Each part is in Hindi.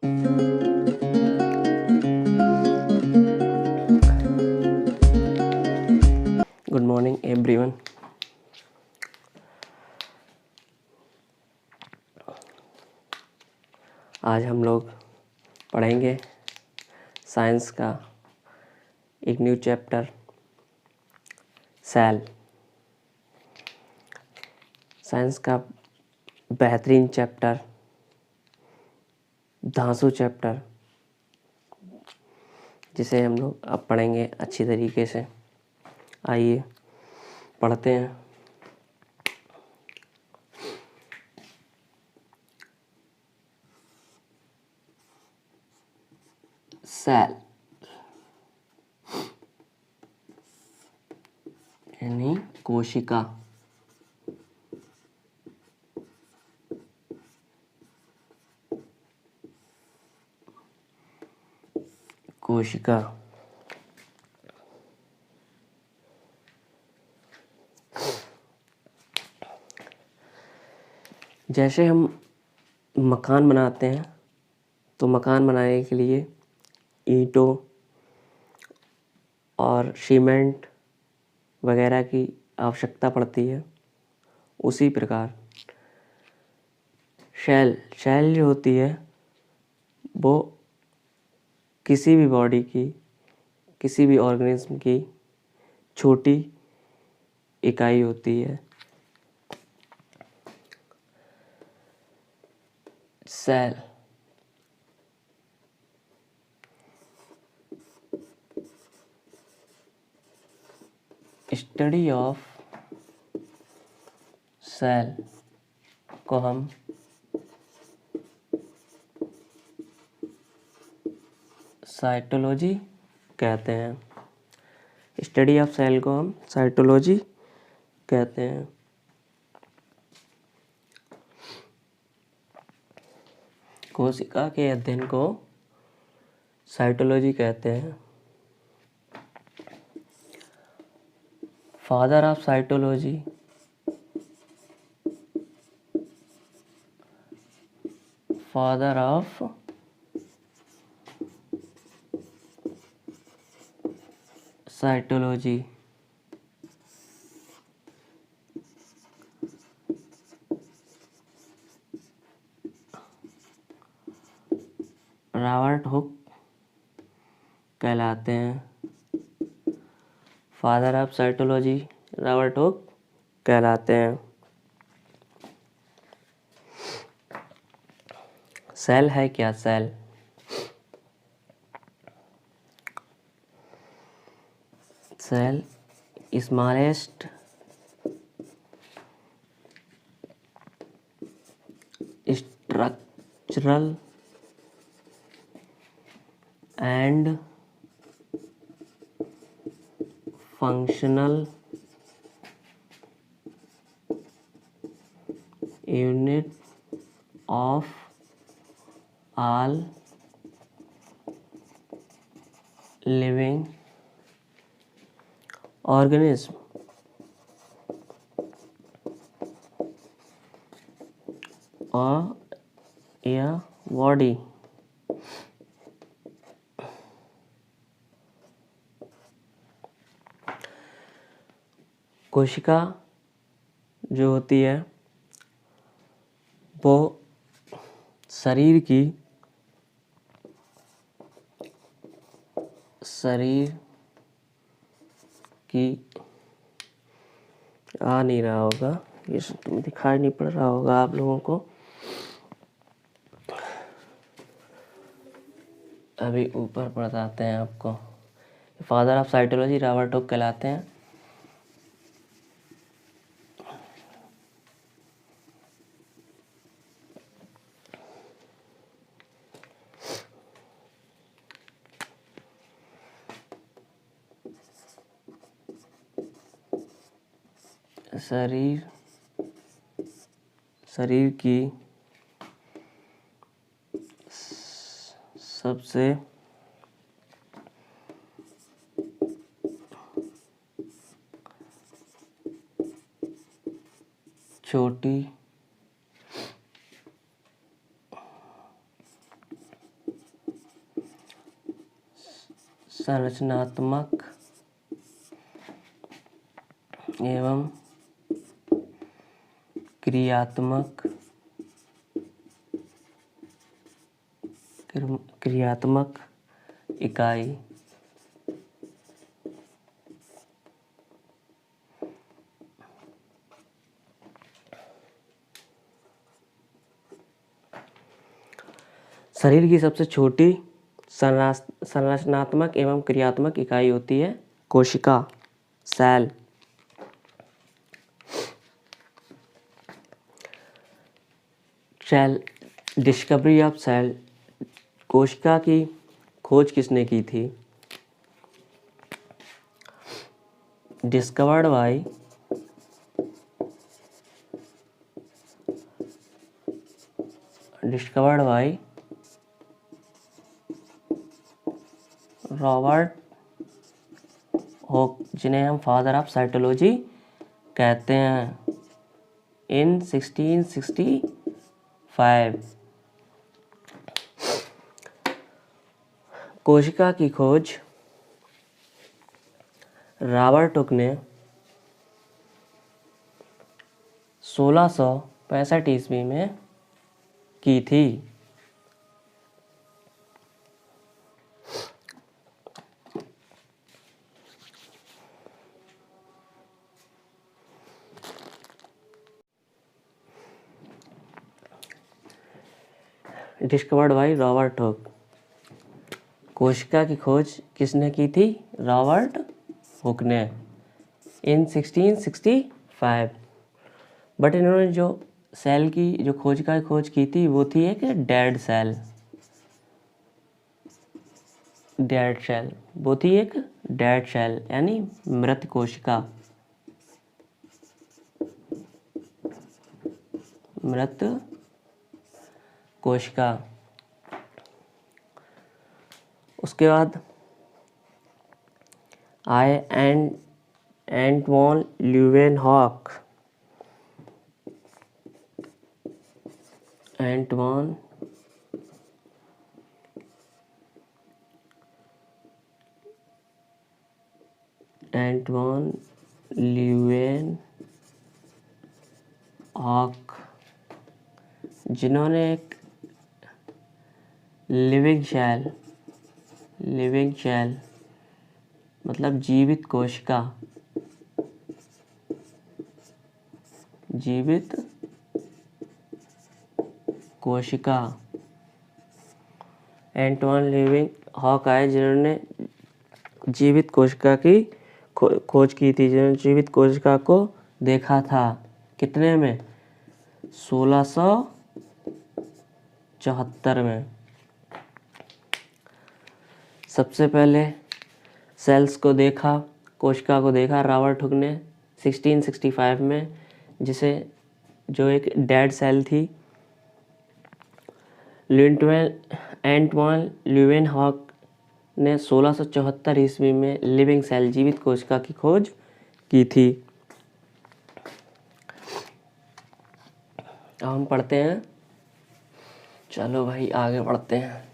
Good morning everyone. आज हम लोग पढ़ेंगे साइंस का एक न्यू चैप्टर सेल। साइंस का बेहतरीन चैप्टर धांसू चैप्टर, जिसे हम लोग अब पढ़ेंगे अच्छी तरीके से। आइए पढ़ते हैं। सेल यानी कोशिका। कोशिका जैसे हम मकान बनाते हैं तो मकान बनाने के लिए ईंटों और सीमेंट वगैरह की आवश्यकता पड़ती है। उसी प्रकार सेल जो होती है वो किसी भी बॉडी की, किसी भी ऑर्गेनिज्म की छोटी इकाई होती है। सेल स्टडी ऑफ सेल को हम साइटोलॉजी कहते हैं। स्टडी ऑफ सेल को हम साइटोलॉजी कहते हैं। कोशिका के अध्ययन को साइटोलॉजी कहते हैं। Father of cytology father of cytology Robert Hooke कहलाते हैं। Father of cytology Robert Hooke कहलाते हैं। सेल है क्या? Cell smallest structural and functional unit of all living organism or a body। कोशिका जो होती है वो शरीर की आ नहीं रहा होगा, ये तुम्हें दिखाई नहीं पड़ रहा होगा आप लोगों को। अभी ऊपर बताते हैं आपको। Father of cytology Robert Hooke कहलाते हैं। शरीर की सबसे छोटी संरचनात्मक एवं क्रियात्मक इकाई। शरीर की सबसे छोटी संरचनात्मक एवं क्रियात्मक इकाई होती है कोशिका, cell. Cell, discovery of cell. कोशिका की खोज किसने की थी? डिस्कवर्ड बाय रॉबर्ट हॉक, जिन्हें हम फादर ऑफ साइटोलॉजी कहते हैं, इन 1665। कोशिका की खोज रॉबर्ट हुक ने 1665 ईस्वी में की थी। Discovered by Robert Hooke. कोशिका की खोज किसने की थी? रॉबर्ट हुक ने, इन 1665। बट इन्होंने जो सेल की जो खोज की थी वो थी एक डेड सेल। वो थी एक डेड सेल यानी मृत कोशिका। उसके बाद आए एंटवान ल्यूवेनहॉक। एंटवान ल्यूवेनहॉक, जिन्होंने एक लिविंग सेल मतलब जीवित कोशिका एंटवान ल्यूवेनहॉक आए, जिन्होंने जीवित कोशिका की खोज की थी, जिन्होंने जीवित कोशिका को देखा था। कितने में? 1674 में। सबसे पहले सेल्स को देखा, कोशिका को देखा रॉबर्ट हुक ने 1665 में, जो एक डेड सेल थी। एंटवान ल्यूवेनहॉक ने 1674 ईस्वी में लिविंग सेल जीवित कोशिका की खोज की थी। अब हम पढ़ते हैं, चलो भाई आगे बढ़ते हैं।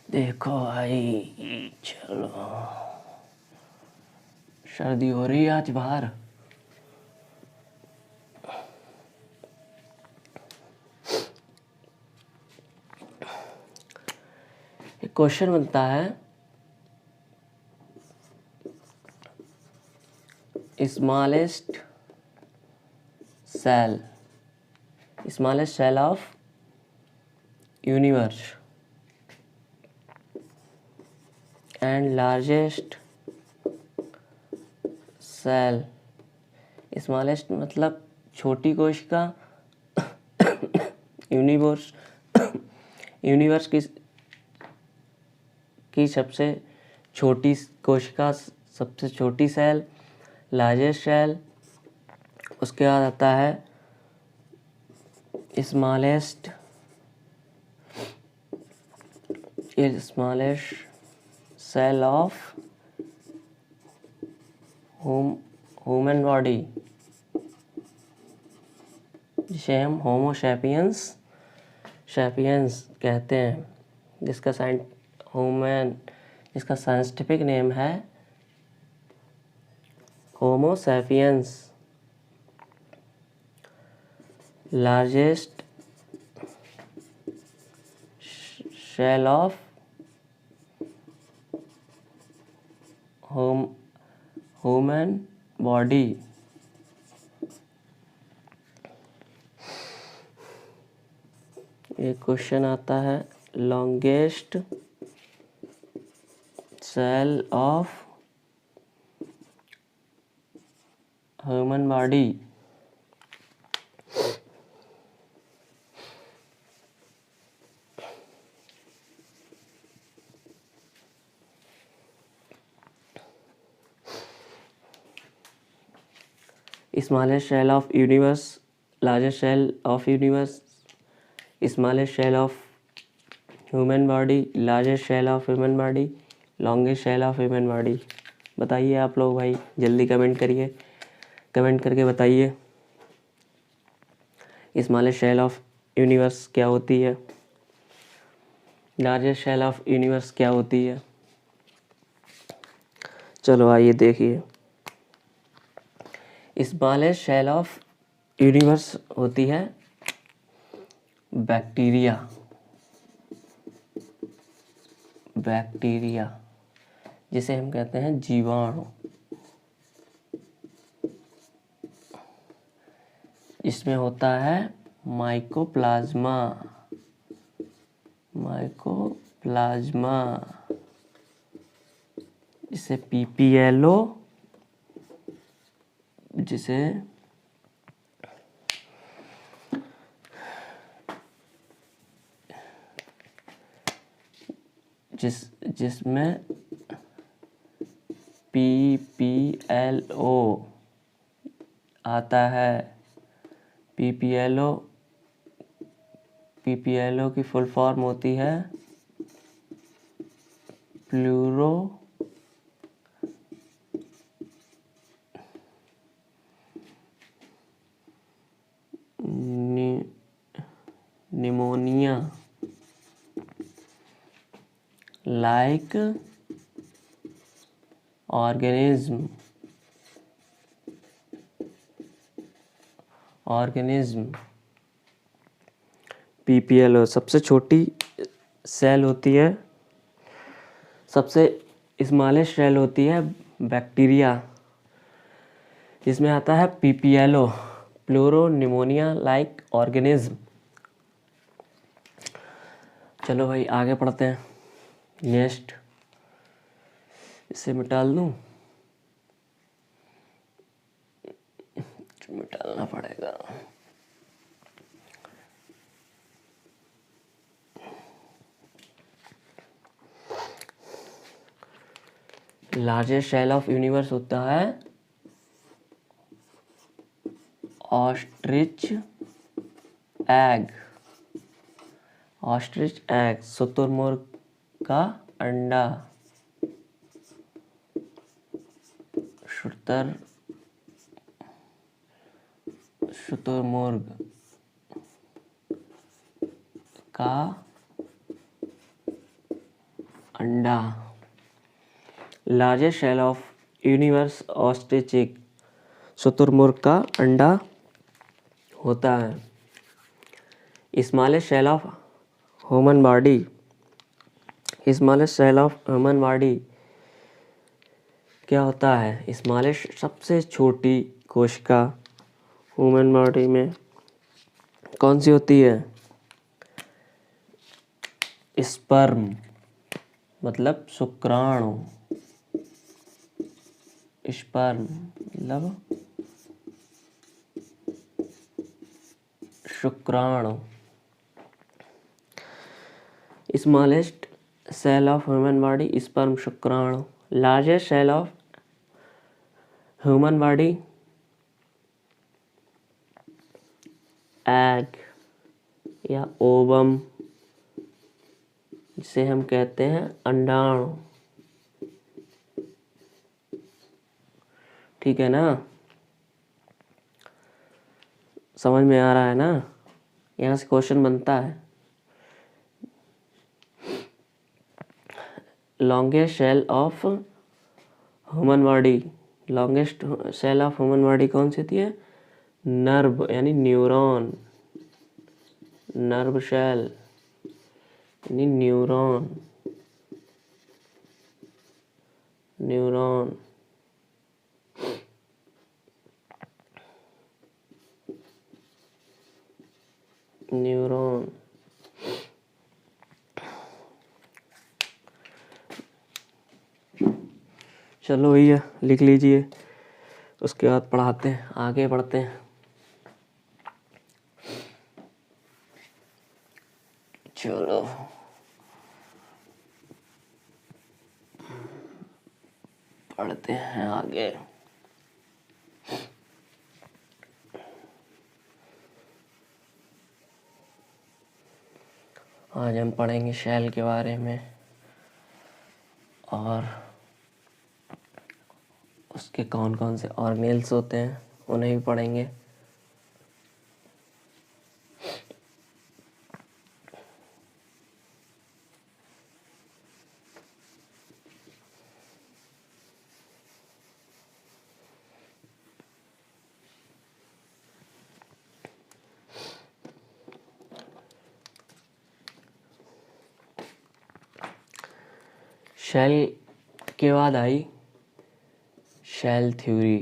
देखो भाई, चलो सर्दी हो रही है आज बाहर। एक क्वेश्चन बनता है, smallest cell of universe and largest cell. Smallest मतलब छोटी कोशिका, यूनिवर्स की सबसे छोटी कोशिका, सबसे छोटी सेल, लार्जेस्ट सेल। उसके बाद आता है smallest smallest cell of human body, जिसे हम होमो सैपियंस कहते हैं, जिसका साइंटिफिक नेम है homo sapiens. Largest cell of human body. एक क्वेश्चन आता है, longest cell of human body. Smallest cell of universe, largest cell of universe, smallest cell of human body, largest cell of human body, longest cell of human body. बताइए आप लोग भाई, जल्दी कमेंट करिए, कमेंट करके बताइए स्मॉलेस्ट सेल ऑफ यूनिवर्स क्या होती है, लार्जेस्ट सेल ऑफ यूनिवर्स क्या होती है। चलो आइए देखिए, स्मॉलेस्ट सेल ऑफ यूनिवर्स होती है बैक्टीरिया। जिसे हम कहते हैं जीवाणु। इसमें होता है माइकोप्लाज्मा। जिसे पीपीएलओ, जिसमें पीपीएलओ आता है। पीपीएलओ की फुल फॉर्म होती है pleuro pneumonia like organism. PPLO सबसे छोटी सेल होती है, सबसे स्मॉलेस्ट सेल होती है बैक्टीरिया, जिसमें आता है PPLO, pleuro pneumonia like organism. चलो भाई आगे पढ़ते हैं। नेक्स्ट, इसे मिटाल दूं, मिटालना पड़ेगा। लार्जेस्ट सेल ऑफ यूनिवर्स होता है ऑस्ट्रिच एग, शुतुरमुर्ग का अंडा। शुतुरमुर्ग का अंडा। Largest cell of universe ostrich egg, शुतुरमुर्ग का अंडा होता है। Smallest cell of human body, क्या होता है? स्मॉलेस्ट सबसे छोटी कोशिका ह्यूमन बॉडी में कौन सी होती है? स्पर्म, मतलब शुक्राणु। स्पर्म मतलब शुक्राणु। Smallest cell of human body sperm, शुक्राणु। Largest cell of human body egg या ओवम, जिसे हम कहते हैं अंडाणु। ठीक है ना, समझ में आ रहा है ना? यहाँ से क्वेश्चन बनता है। Longest cell of human body, longest cell of human body कौन सी होती है? नर्व यानी न्यूरॉन, नर्व सेल यानी न्यूरॉन, न्यूरॉन। न्यूरॉन। चलो भैया लिख लीजिए, उसके बाद पढ़ाते हैं, आगे बढ़ते हैं। चलो पढ़ते हैं आगे। आज हम पढ़ेंगे सेल के बारे में और उसके कौन कौन से ऑर्गेनेल्स होते हैं उन्हें भी पढ़ेंगे। सेल के बाद आई सेल थ्योरी।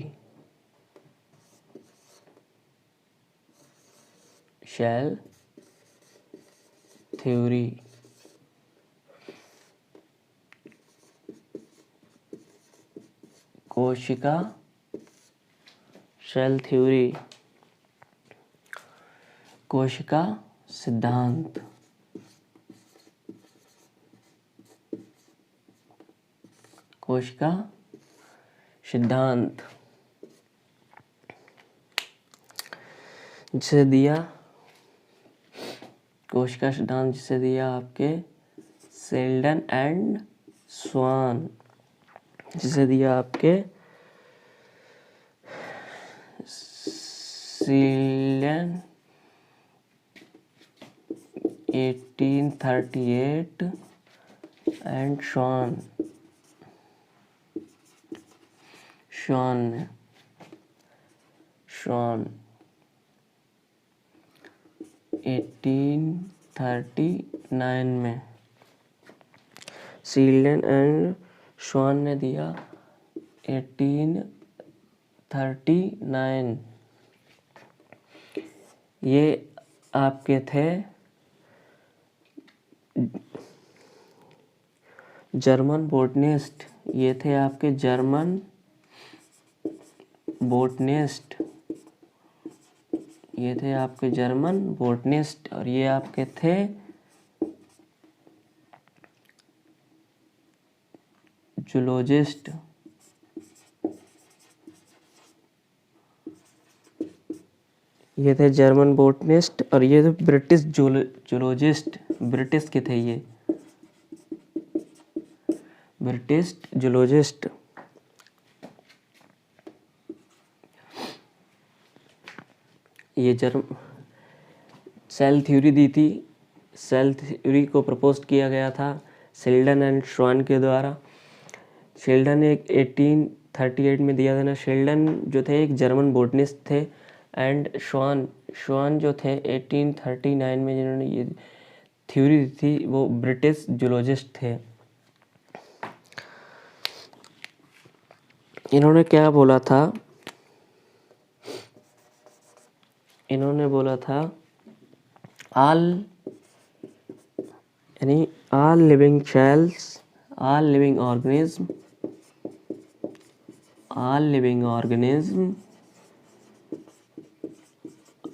सेल थ्योरी कोशिका, सेल थ्योरी कोशिका सिद्धांत। कोशिका सिद्धांत जिसे दिया, कोशिका सिद्धांत जिसे दिया आपके शेल्डन एंड स्वान, जिसे दिया आपके शेल्डन 1838 एंड स्वान, स्वान ने, स्वान 1839 में, शेल्डन एंड स्वान ने दिया 1839। ये आपके थे जर्मन बोटनिस्ट, ये थे आपके जर्मन बोटनिस्ट, ये थे आपके जर्मन बोटनिस्ट और ये आपके थे जूलॉजिस्ट। ये थे जर्मन बोटनिस्ट और ये थे ब्रिटिश जूलॉजिस्ट। ब्रिटिश के थे ये, ब्रिटिश जूलॉजिस्ट। ये सेल थ्योरी दी थी, सेल थ्योरी को प्रपोज किया गया था शेल्डन एंड स्वान के द्वारा। शेल्डन ने 1838 में दिया था ना। शेल्डन जो थे एक जर्मन बोटनिस्ट थे एंड स्वान जो थे 1839 में जिन्होंने ये थ्योरी दी थी वो ब्रिटिश जूलॉजिस्ट थे। इन्होंने क्या बोला था? इन्होंने बोला था ऑल यानी all living cells, all living organism, all living organism,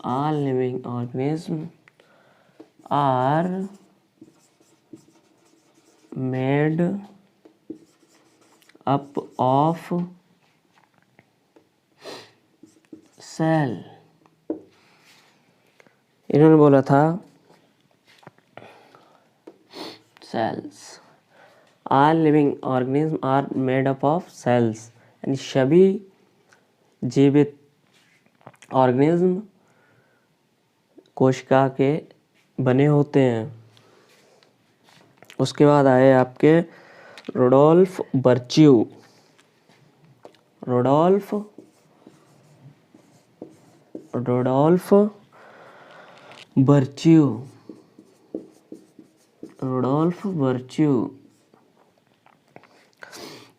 all living organism are made up of cell. इन्होंने बोला था cells. All living organisms are made up of cells. यानी सभी जीवित ऑर्गेनिज्म कोशिका के बने होते हैं। उसके बाद आए आपके रुडोल्फ बर्च्यू। रुडोल्फ बर्च्यू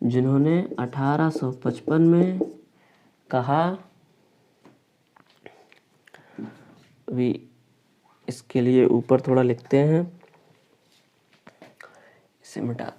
जिन्होंने 1855 में कहा, भी इसके लिए ऊपर थोड़ा लिखते हैं, इसे मिटा